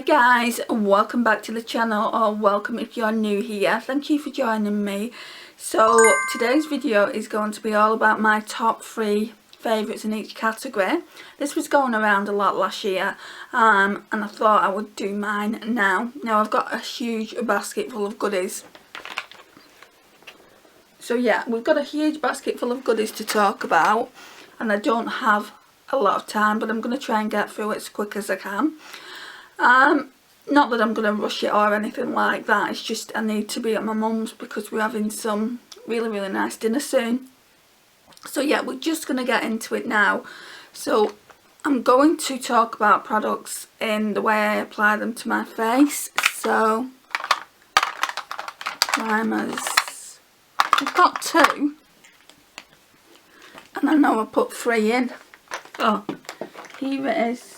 guys, welcome back to the channel, or welcome if you're new here. Thank you for joining me. So today's video is going to be all about my top 3 favourites in each category. This was going around a lot last year, and I thought I would do mine now. Now I've got a huge basket full of goodies. So yeah, we've got a huge basket full of goodies to talk about, and I don't have a lot of time, but I'm going to try and get through it as quick as I can. Not that I'm going to rush it or anything like that, it's just I need to be at my mum's because we're having some really nice dinner soon. So yeah, we're just going to get into it now. So I'm going to talk about products in the way I apply them to my face. So primers, I've got 2 and I know I put 3 in. Oh, here it is.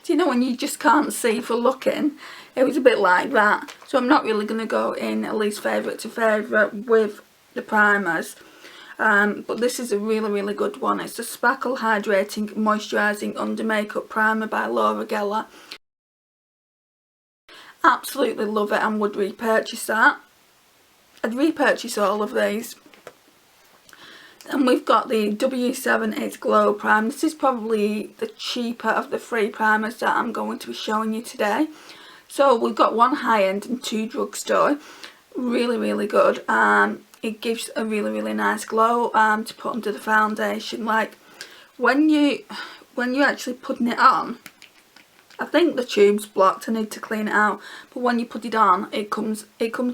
Do you know when you just can't see for looking? It was a bit like that. So I'm not really going to go in least favourite to favourite with the primers. But this is a really good one. It's the Sparkle Hydrating Moisturising Under Makeup Primer by Laura Geller. Absolutely love it and would repurchase that. I'd repurchase all of these. And we've got the W78 Glow Prime. This is probably the cheaper of the 3 primers that I'm going to be showing you today. So we've got 1 high-end and 2 drugstore. Really good. It gives a really nice glow to put under the foundation. Like when you're actually putting it on, I think the tube's blocked, I need to clean it out, but when you put it on it comes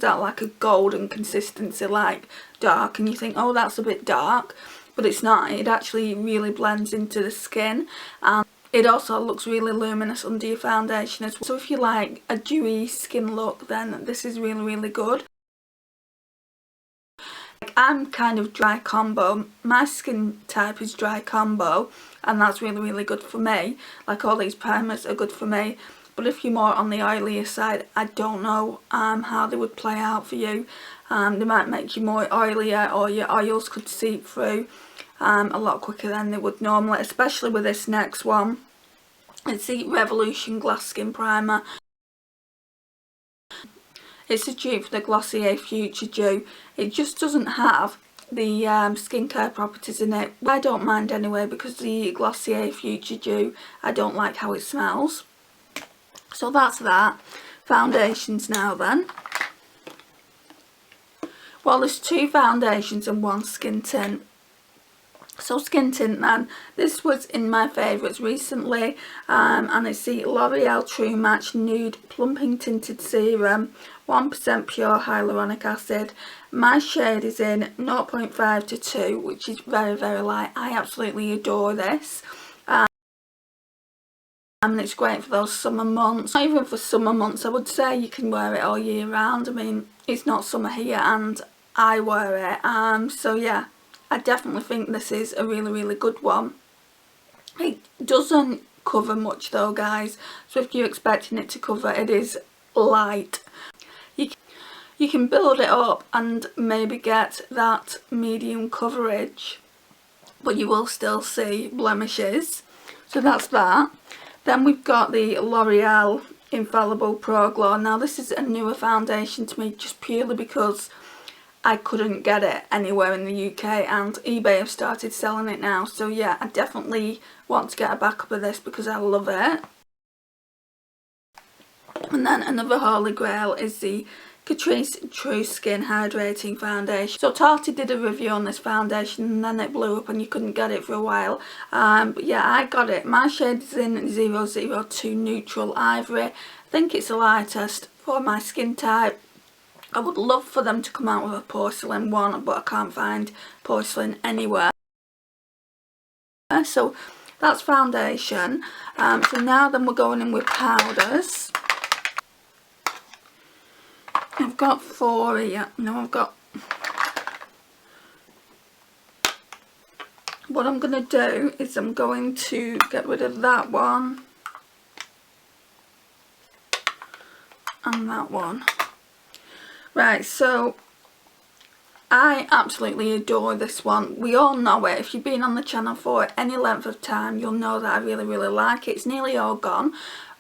out like a golden consistency, like dark, and you think, oh, that's a bit dark, but it's not. It actually really blends into the skin, and it also looks really luminous under your foundation as well. So if you like a dewy skin look, then this is really good. I'm kind of dry combo. My skin type is dry combo, and that's really good for me. Like all these primers are good for me, but if you're more on the oilier side, I don't know how they would play out for you. They might make you more oilier, or your oils could seep through a lot quicker than they would normally, especially with this next one. It's the Revolution Glass Skin Primer. It's a dupe for the Glossier Future Dew. It just doesn't have the skincare properties in it. I don't mind anyway, because the Glossier Future Dew, I don't like how it smells. So that's that. Foundations now then. Well, there's 2 foundations and 1 skin tint. So skin tint then, this was in my favourites recently, and it's the L'Oreal True Match Nude Plumping Tinted Serum, 1% pure hyaluronic acid. My shade is in 0.5 to 2, which is very light. I absolutely adore this. And it's great for those summer months. Not even for summer months, I would say you can wear it all year round. I mean, it's not summer here and I wear it. So yeah, I definitely think this is a really good one. It doesn't cover much though, guys. So if you're expecting it to cover, it is light. You can build it up and maybe get that medium coverage, but you will still see blemishes. So that's that. Then we've got the L'Oreal Infallible Pro Glow. Now this is a newer foundation to me, just purely because I couldn't get it anywhere in the UK, and eBay have started selling it now. So yeah, I definitely want to get a backup of this because I love it. And then another holy grail is the Catrice True Skin Hydrating Foundation. So Tati did a review on this foundation and then it blew up and you couldn't get it for a while. But yeah, I got it. My shade is in 002 Neutral Ivory. I think it's the lightest for my skin type. I would love for them to come out with a porcelain one, but I can't find porcelain anywhere. So that's foundation. So now then we're going in with powders. I've got 4 here. No, I've got... What I'm going to do is I'm going to get rid of that one. And that one. Right, so I absolutely adore this one. We all know it. If you've been on the channel for any length of time, you'll know that I really, really like it. It's nearly all gone.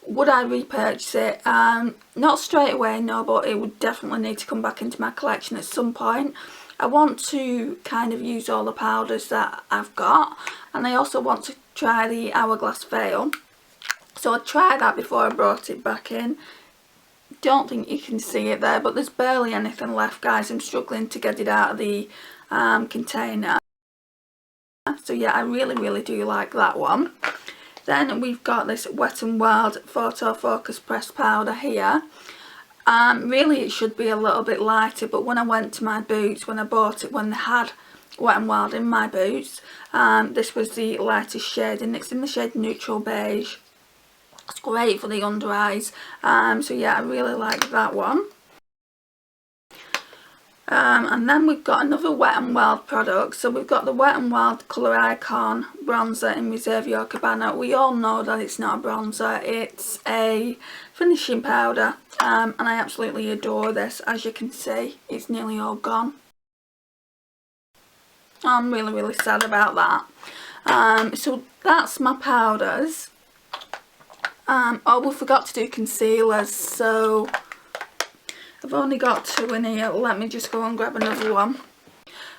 Would I repurchase it? Not straight away, no, but it would definitely need to come back into my collection at some point. I want to kind of use all the powders that I've got, and I also want to try the Hourglass Veil. So I tried that before I brought it back in. Don't think you can see it there, but there's barely anything left, guys. I'm struggling to get it out of the container. So yeah, I really, really do like that one. Then we've got this Wet n Wild Photo Focus Pressed Powder here. Really it should be a little bit lighter, but when I went to my boots, when I bought it, when they had Wet n Wild in my boots, this was the lightest shade, and it's in the shade Neutral Beige. It's great for the under eyes, so yeah, I really like that one. And then we've got another Wet n Wild product. So we've got the Wet n Wild Colour Icon bronzer in Reserve Your Cabana. We all know that it's not a bronzer, it's a finishing powder, and I absolutely adore this. As you can see, it's nearly all gone. I'm really, really sad about that. So that's my powders. Oh, we forgot to do concealers, so I've only got 2 in here. Let me just go and grab another one.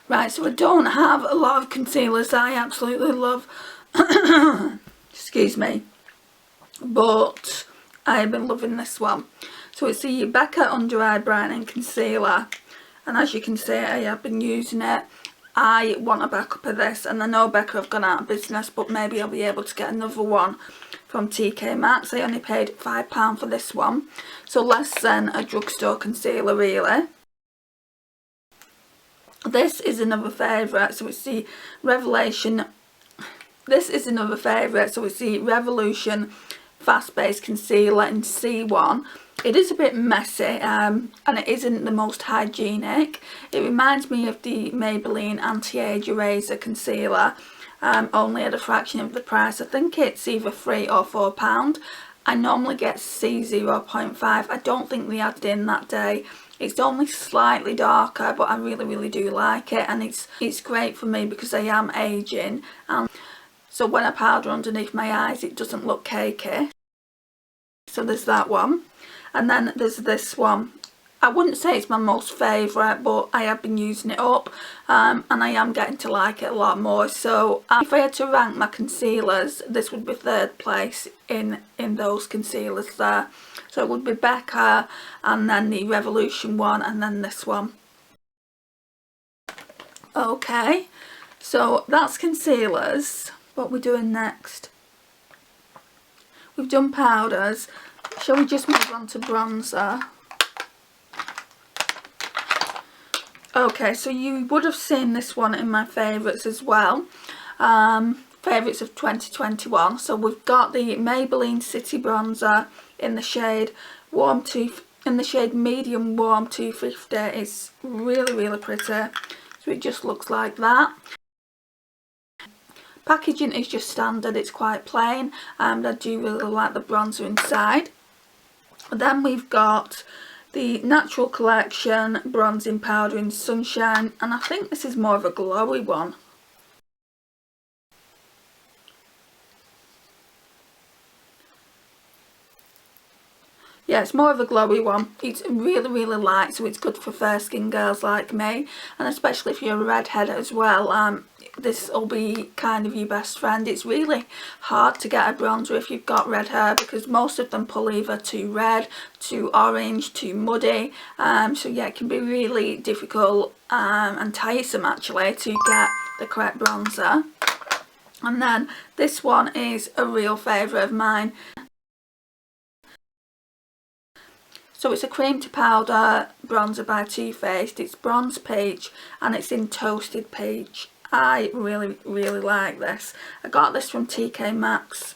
Right, so I don't have a lot of concealers I absolutely love. Excuse me. But I've been loving this one. So it's the Becca Under Eye Brightening Concealer. And as you can see, I have been using it. I want a backup of this. And I know Becca have gone out of business, but maybe I'll be able to get another one from TK Maxx. I only paid £5 for this one, so less than a drugstore concealer really. This is another favourite, so it's the Revolution. This is another favourite, so it's the Revolution Fast Base Concealer in C1. It is a bit messy, and it isn't the most hygienic. It reminds me of the Maybelline Anti-Age Eraser Concealer. Only at a fraction of the price. I think it's either £3 or £4. I normally get C0.5. I don't think they added in that day. It's only slightly darker, but I really, really do like it, and it's great for me because I am aging, and so when I powder underneath my eyes it doesn't look cakey. So there's that one, and then there's this one. I wouldn't say it's my most favourite, but I have been using it up, and I am getting to like it a lot more. So if I had to rank my concealers, this would be 3rd place in those concealers there. So it would be Becca, and then the Revolution one, and then this one. Okay, so that's concealers. What we're doing next? We've done powders. Shall we just move on to bronzer? Okay, so you would have seen this one in my favourites as well. Favourites of 2021. So we've got the Maybelline City Bronzer in the shade Medium Warm 250. It's really, really pretty. So it just looks like that. Packaging is just standard, it's quite plain, and I do really like the bronzer inside. Then we've got the Natural Collection Bronzing Powder in Sunshine, and I think this is more of a glowy one. Yeah, it's more of a glowy one. It's really, really light, so it's good for fair skin girls like me, and especially if you're a redhead as well. This will be kind of your best friend. It's really hard to get a bronzer if you've got red hair, because most of them pull either too red, too orange, too muddy. So yeah, it can be really difficult and tiresome actually to get the correct bronzer. And then this one is a real favourite of mine. So it's a cream to powder bronzer by Too Faced. It's Bronze Peach and it's in Toasted Peach. I really, really like this. I got this from TK Maxx,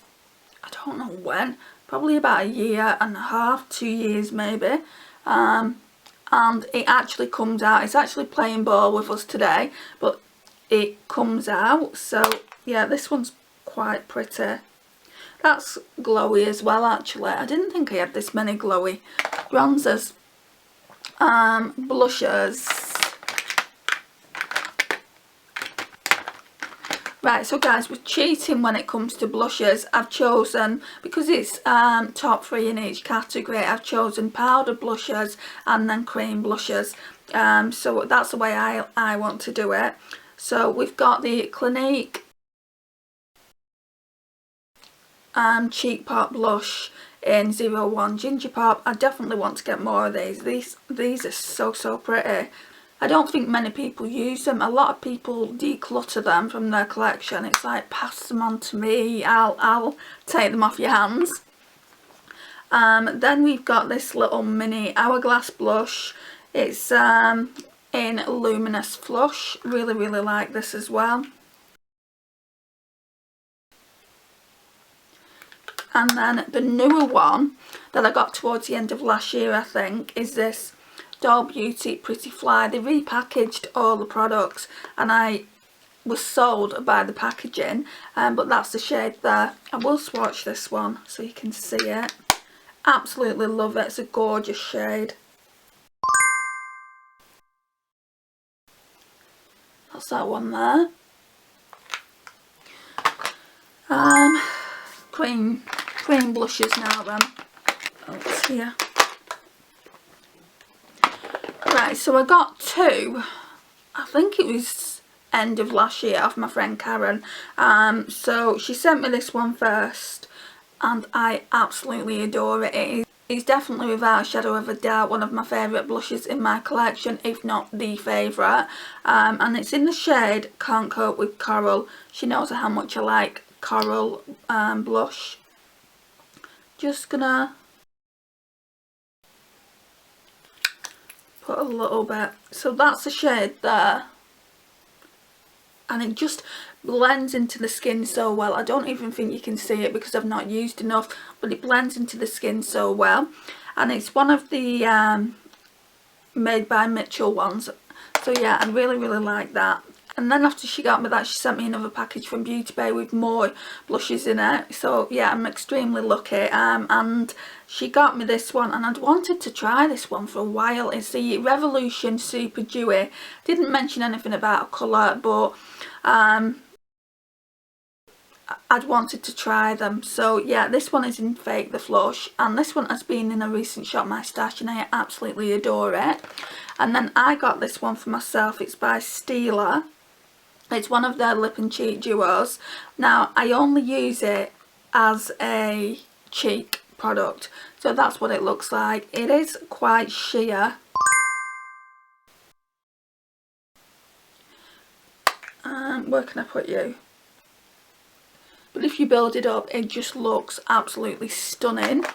I don't know when, probably about 1.5 years, 2 years maybe. And it actually comes out, it's actually playing ball with us today, but it comes out. So yeah, this one's quite pretty. That's glowy as well actually. I didn't think I had this many glowy bronzers. Blushers. Right, so guys, we're cheating when it comes to blushes. I've chosen, because it's top 3 in each category, I've chosen powder blushes and then cream blushes. So that's the way I want to do it. So we've got the Clinique Cheek Pop blush in 01 Ginger Pop. I definitely want to get more of these. These are so pretty. I don't think many people use them. A lot of people declutter them from their collection. It's like, pass them on to me, I'll take them off your hands. Then we've got this little mini Hourglass blush. It's in Luminous Flush. Really like this as well. And then the newer one that I got towards the end of last year, I think, is this Doll Beauty Pretty Fly. They repackaged all the products and I was sold by the packaging, but that's the shade there. I will swatch this one so you can see it. Absolutely love it. It's a gorgeous shade. That's that one there. Cream blushes now then. Oh, it's here. Right, so I got 2, I think it was end of last year, off my friend Karen. So she sent me this one first and I absolutely adore it. It's definitely, without a shadow of a doubt, one of my favourite blushes in my collection, if not the favourite. And it's in the shade Can't Cope with Coral. She knows how much I like coral blush. Just gonna put a little bit. So that's the shade there. And it just blends into the skin so well. I don't even think you can see it because I've not used enough, but it blends into the skin so well. And it's one of the Made by Mitchell ones. So yeah, I really like that. And then after she got me that, she sent me another package from Beauty Bay with more blushes in it. So yeah, I'm extremely lucky. And she got me this one, and I'd wanted to try this one for a while. It's the Revolution Super Dewy. Didn't mention anything about a colour, but I'd wanted to try them. So yeah, this one is in Fake the Flush, and this one has been in a recent Shop My Stash and I absolutely adore it. And then I got this one for myself. It's by Stila. It's one of their lip and cheek duos. Now I only use it as a cheek product, so that's what it looks like. It is quite sheer. Where can I put you? But if you build it up, it just looks absolutely stunning.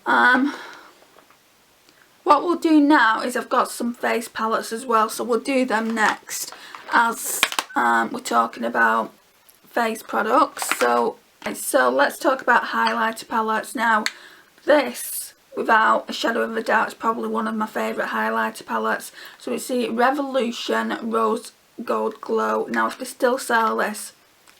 What we'll do now is I've got some face palettes as well, so we'll do them next as we're talking about face products. So let's talk about highlighter palettes now. This, without a shadow of a doubt, is probably one of my favourite highlighter palettes. So it's the Revolution Rose Gold Glow. Now if they still sell this,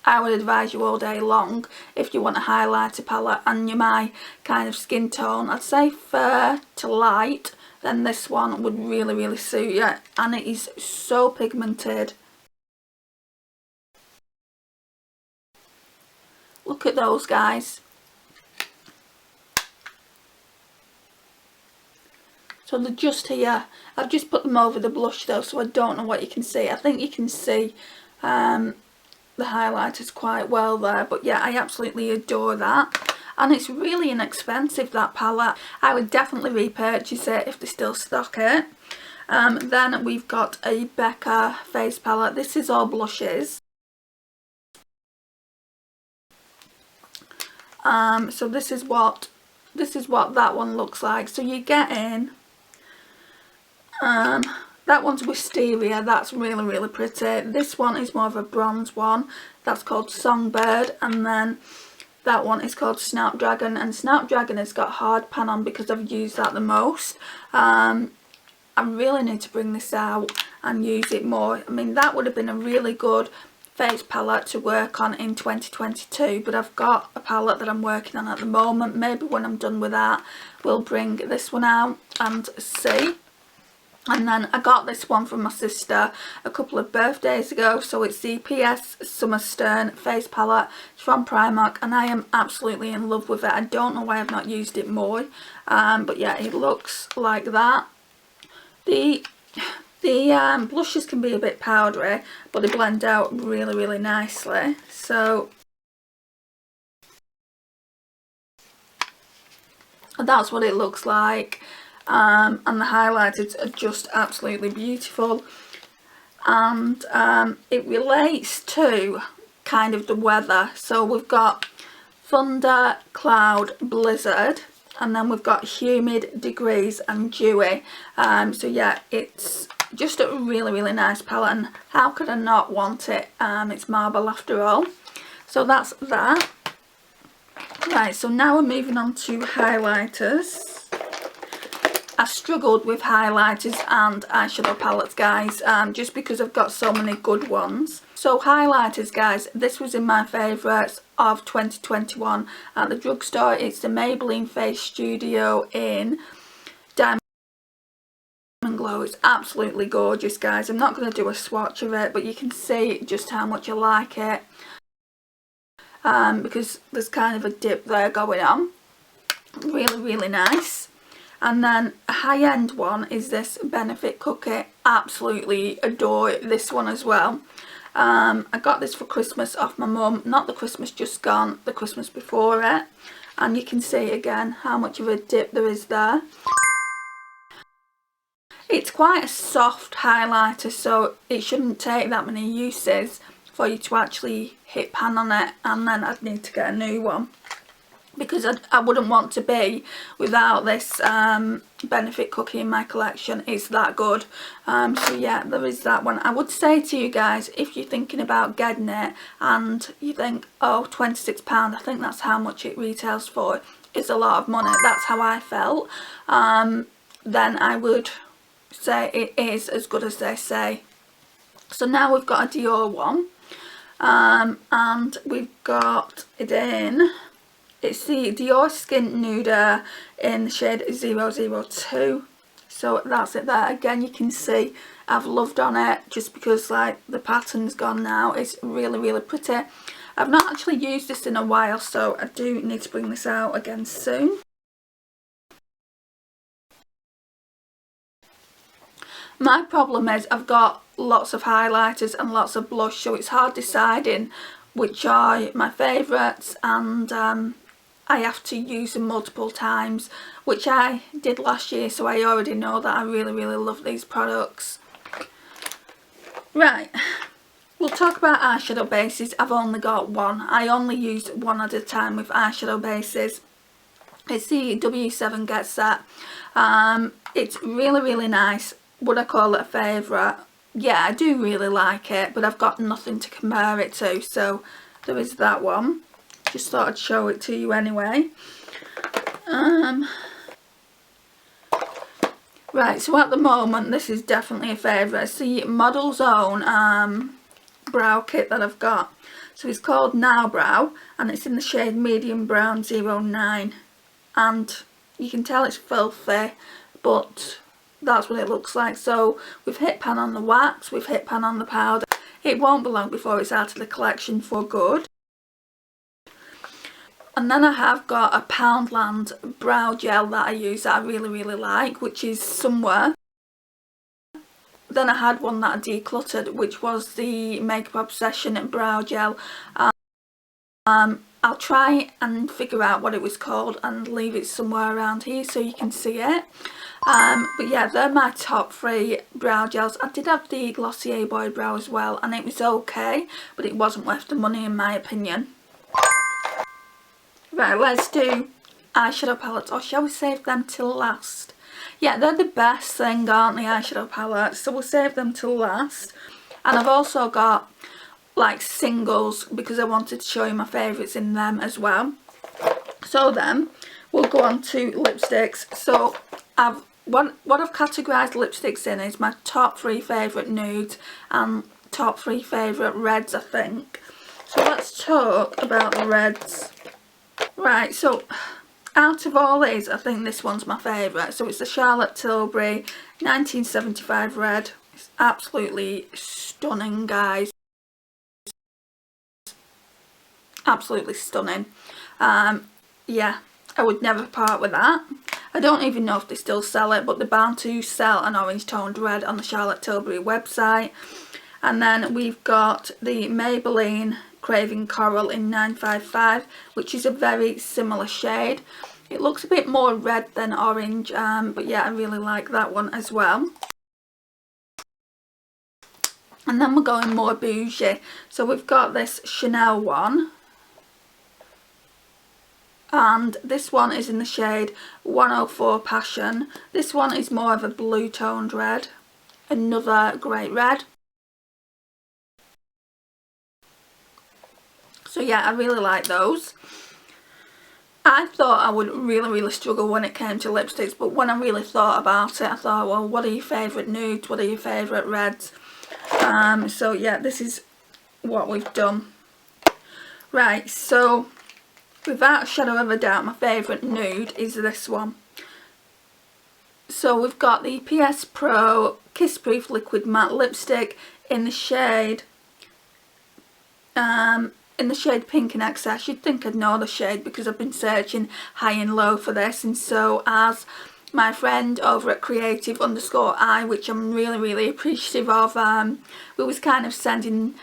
I would advise you all day long, if you want a highlighter palette and you're my kind of skin tone, I'd say fair to light, then this one would really suit you. And it is so pigmented. Look at those, guys. So they're just here. I've just put them over the blush though, so I don't know what you can see. I think you can see the highlighters quite well there, but yeah, I absolutely adore that. And it's really inexpensive, that palette. I would definitely repurchase it if they still stock it. Then we've got a Becca face palette. This is all blushes. So this is what that one looks like. So you're getting that one's Wisteria. That's really pretty. This one is more of a bronze one. That's called Songbird. And then that one is called Snapdragon. And Snapdragon has got hard pan on because I've used that the most. I really need to bring this out and use it more. I mean, that would have been a really good face palette to work on in 2022, but I've got a palette that I'm working on at the moment. Maybe when I'm done with that, we'll bring this one out and see. And then I got this one from my sister a couple of birthdays ago. So it's the PS Summer Stern Face Palette. It's from Primark and I am absolutely in love with it. I don't know why I've not used it more. But yeah, it looks like that. The blushes can be a bit powdery, but they blend out really, really nicely. So that's what it looks like. And the highlighters are just absolutely beautiful. And it relates to kind of the weather. So we've got thunder, cloud, blizzard. And then we've got humid, degrees and dewy. So yeah, it's just a really, really nice palette. And how could I not want it? It's marble after all. So that's that. Right, so now we're moving on to highlighters. I struggled with highlighters and eyeshadow palettes, guys, just because I've got so many good ones. So highlighters, guys, this was in my favourites of 2021 at the drugstore. It's the Maybelline Face Studio in Diamond Glow. It's absolutely gorgeous, guys. I'm not going to do a swatch of it, but you can see just how much I like it. Because there's kind of a dip there going on. Really, really nice. And then a high-end one is this Benefit Cookie. Absolutely adore this one as well. I got this for Christmas off my mum. Not the Christmas just gone, the Christmas before it. And you can see again how much of a dip there is there. It's quite a soft highlighter, so it shouldn't take that many uses for you to actually hit pan on it. And then I'd need to get a new one, because I wouldn't want to be without this Benefit Cookie in my collection. It's that good. So yeah, there is that one. I would say to you guys, if you're thinking about getting it and you think, oh, £26, I think that's how much it retails for, it's a lot of money, that's how I felt, then I would say it is as good as they say. So now we've got a Dior one, and we've got it in, it's the Dior Skin Nude in the shade 002. So that's it there. Again, you can see I've loved on it just because like the pattern's gone now. It's really, really pretty. I've not actually used this in a while, so I do need to bring this out again soon. My problem is I've got lots of highlighters and lots of blush, so it's hard deciding which are my favourites, and I have to use them multiple times, which I did last year, so I already know that I really, really love these products. Right, we'll talk about eyeshadow bases. I've only got one. I only use one at a time with eyeshadow bases. It's the W7 Get Set. It's really, really nice. Would I call it a favourite? Yeah, I do really like it, but I've got nothing to compare it to, so there is that one. Just thought I'd show it to you anyway. Right, so at the moment this is definitely a favourite. It's the Model's Own brow kit that I've got. So it's called Now Brow, and it's in the shade Medium Brown 09. And you can tell it's filthy, but that's what it looks like. So we've hit pan on the wax, we've hit pan on the powder. It won't be long before it's out of the collection for good. And then I have got a Poundland brow gel that I use that I really, really like, which is Somewhere. Then I had one that I decluttered, which was the Makeup Obsession brow gel. I'll try and figure out what it was called and leave it somewhere around here so you can see it. But yeah, they're my top 3 brow gels. I did have the Glossier Boy Brow as well, and it was okay, but it wasn't worth the money in my opinion. Right, let's do eyeshadow palettes, or shall we save them till last? Yeah, they're the best thing, aren't they, eyeshadow palettes? So we'll save them till last. And I've also got like singles because I wanted to show you my favourites in them as well. So then we'll go on to lipsticks. So what I've categorised lipsticks in is my top 3 favourite nudes and top 3 favourite reds, I think. So let's talk about the reds. Right, so out of all these, I think this one's my favourite. So it's the Charlotte Tilbury 1975 red. It's absolutely stunning, guys. Absolutely stunning. Yeah, I would never part with that. I don't even know if they still sell it, but they're bound to sell an orange toned red on the Charlotte Tilbury website. And then we've got the Maybelline Craving Coral in 955, which is a very similar shade. It looks a bit more red than orange, but yeah, I really like that one as well. And then we're going more bougie. So we've got this Chanel one. And this one is in the shade 104 Passion. This one is more of a blue toned red. Another great red. So yeah, I really like those. I thought I would really struggle when it came to lipsticks, but when I really thought about it, I thought, well, what are your favourite nudes? What are your favourite reds? So yeah, this is what we've done. Right, so without a shadow of a doubt, my favourite nude is this one. So we've got the PS Pro Kiss Proof Liquid Matte Lipstick in the shade Pink in Excess. You'd think I'd know the shade because I've been searching high and low for this, and so as my friend over at creative_eye, which I'm really appreciative of, we was kind of sending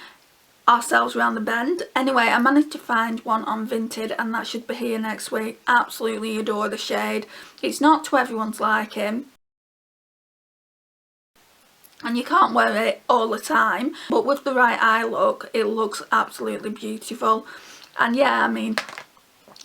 ourselves around the bend. Anyway, I managed to find one on Vinted, and that should be here next week. Absolutely adore the shade. It's not to everyone's liking, and you can't wear it all the time, but with the right eye look, it looks absolutely beautiful. And yeah, I mean,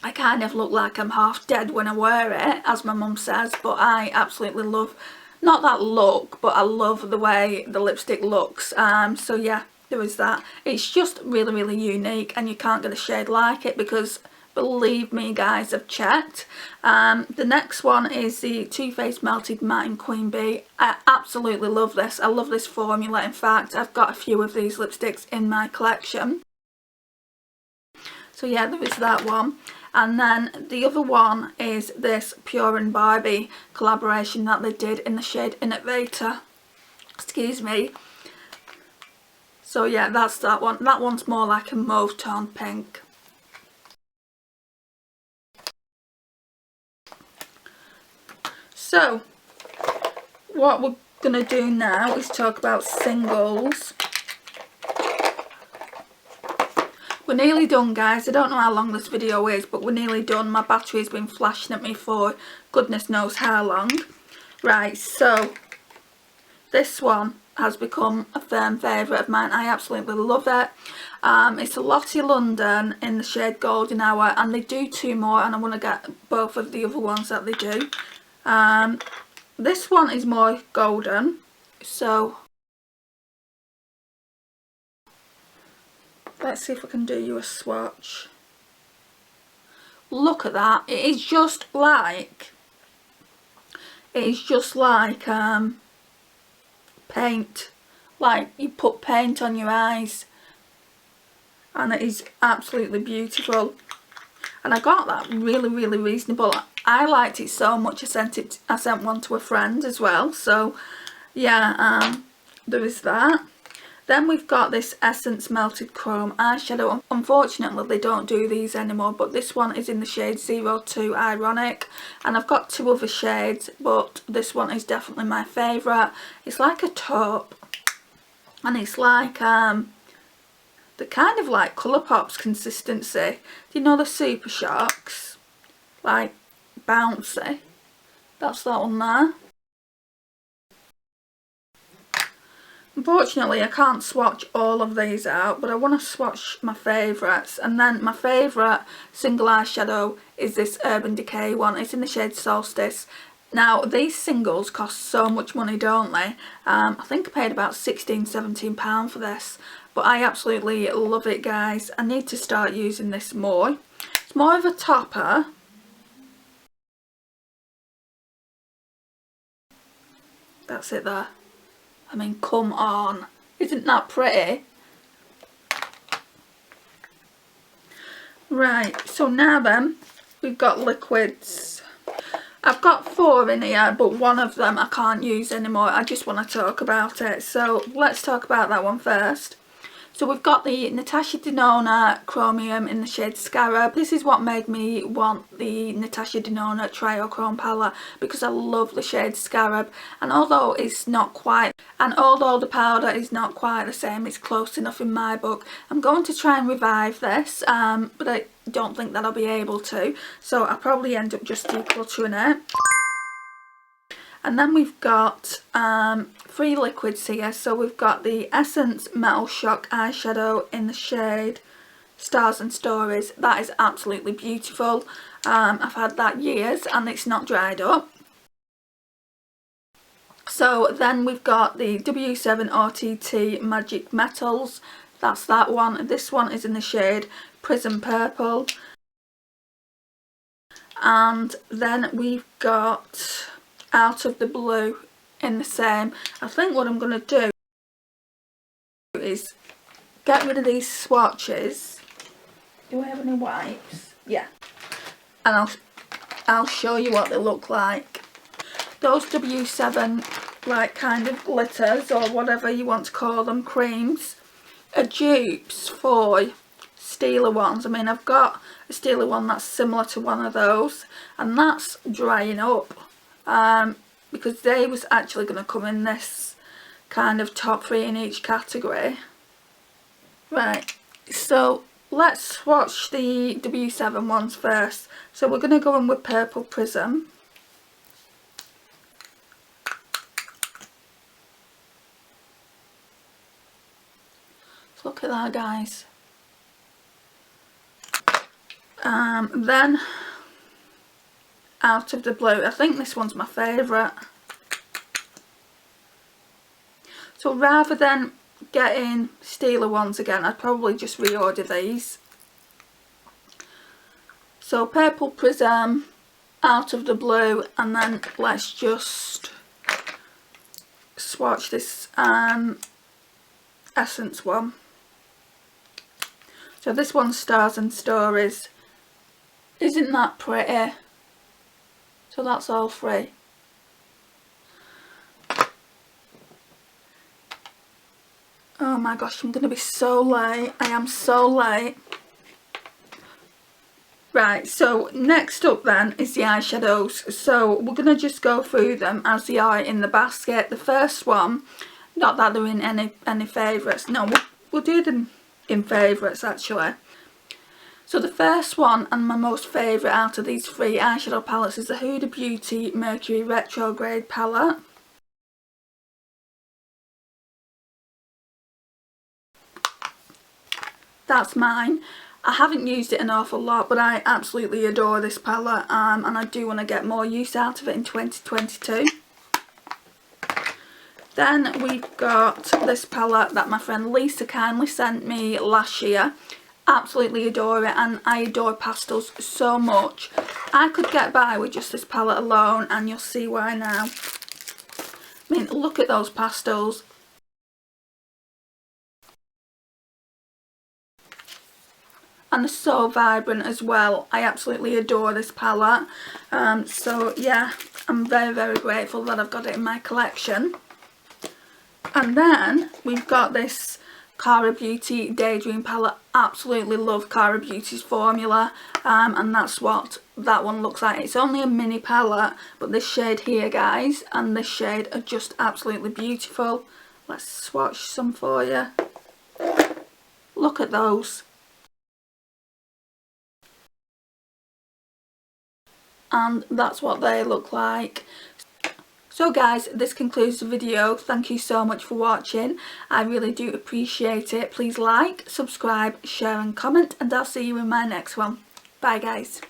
I kind of look like I'm half dead when I wear it, as my mum says, but I absolutely love, not that look, but I love the way the lipstick looks. So yeah, there is that. It's just really unique, and you can't get a shade like it because, believe me guys, I've checked. The next one is the Too Faced Melted Matte in Queen Bee. I absolutely love this. I love this formula. In fact, I've got a few of these lipsticks in my collection. So yeah, there is that one. And then the other one is this Pure and Barbie collaboration that they did in the shade Innovator. Excuse me. So yeah, that's that one. That one's more like a mauve toned pink. So, what we're going to do now is talk about singles. We're nearly done, guys. I don't know how long this video is, but we're nearly done. My battery's been flashing at me for goodness knows how long. Right, so this one has become a firm favourite of mine. I absolutely love it. It's a Lottie London in the shade Golden Hour, and they do two more, and I want to get both of the other ones that they do. This one is more golden, so let's see if I can do you a swatch. Look at that. It is just like paint, like you put paint on your eyes, and it is absolutely beautiful. And I got that really reasonable. I liked it so much I sent one to a friend as well. So yeah, there is that. Then we've got this Essence Melted Chrome eyeshadow. Unfortunately they don't do these anymore, but this one is in the shade 02 Ironic, and I've got two other shades, but this one is definitely my favourite. It's like a taupe, and it's like the kind of like Colourpop's consistency. Do you know the Super Shocks? Like bouncy. That's that one there. Unfortunately I can't swatch all of these out, but I want to swatch my favourites. And then my favourite single eyeshadow is this Urban Decay one. It's in the shade Solstice. Now these singles cost so much money, don't they? I think I paid about £16–17 for this, but I absolutely love it, guys. I need to start using this more. It's more of a topper. That's it there. I mean, come on. Isn't that pretty? Right, so now then, we've got liquids. I've got 4 in here, but one of them I can't use anymore. I just want to talk about it. So let's talk about that one first. So we've got the Natasha Denona Chromium in the shade Scarab. This is what made me want the Natasha Denona Triochrome palette, because I love the shade Scarab. And although the powder is not quite the same, it's close enough in my book. I'm going to try and revive this, but I don't think that I'll be able to. So I'll probably end up just decluttering it. And then we've got 3 liquids here. So we've got the Essence Metal Shock eyeshadow in the shade Stars and Stories. That is absolutely beautiful. I've had that years and it's not dried up. So then we've got the W7 OTT Magic Metals. That's that one. This one is in the shade Prism Purple. And then we've got Out of the Blue in the same. I think what I'm going to do is get rid of these swatches. Do I have any wipes? Yeah. And I'll show you what they look like. Those W7 like kind of glitters, or whatever you want to call them, creams, are dupes for Steeler ones. I mean, I've got a Steeler one that's similar to one of those, and that's drying up. Because they was actually going to come in this kind of top 3 in each category. Right, so let's swatch the W7 ones first. So we're going to go in with Purple Prism. Look at that, guys. Then Out of the Blue. I think this one's my favourite. So rather than getting Steeler ones again, I'd probably just reorder these. So Purple Prism, Out of the Blue, and then let's just swatch this Essence one. So this one's Stars and Stories. Isn't that pretty? So that's all 3. Oh my gosh, I'm going to be so late. I am so late. Right, so next up then is the eyeshadows. So we're going to just go through them as they are in the basket. The first one, not that they're in any favourites. No, we'll do them in favourites actually. So the first one, and my most favourite out of these 3 eyeshadow palettes, is the Huda Beauty Mercury Retrograde palette. That's mine. I haven't used it an awful lot, but I absolutely adore this palette, and I do want to get more use out of it in 2022. Then we've got this palette that my friend Lisa kindly sent me last year. Absolutely adore it, and I adore pastels so much. I could get by with just this palette alone, and you'll see why now. I mean, look at those pastels. And they're so vibrant as well. I absolutely adore this palette. So yeah, I'm very, very grateful that I've got it in my collection. And then we've got this Cara Beauty Daydream palette. Absolutely love Cara Beauty's formula, and that's what that one looks like. It's only a mini palette, but this shade here, guys, and this shade are just absolutely beautiful. Let's swatch some for you. Look at those. And that's what they look like. So guys, this concludes the video. Thank you so much for watching. I really do appreciate it. Please like, subscribe, share and comment, and I'll see you in my next one. Bye guys.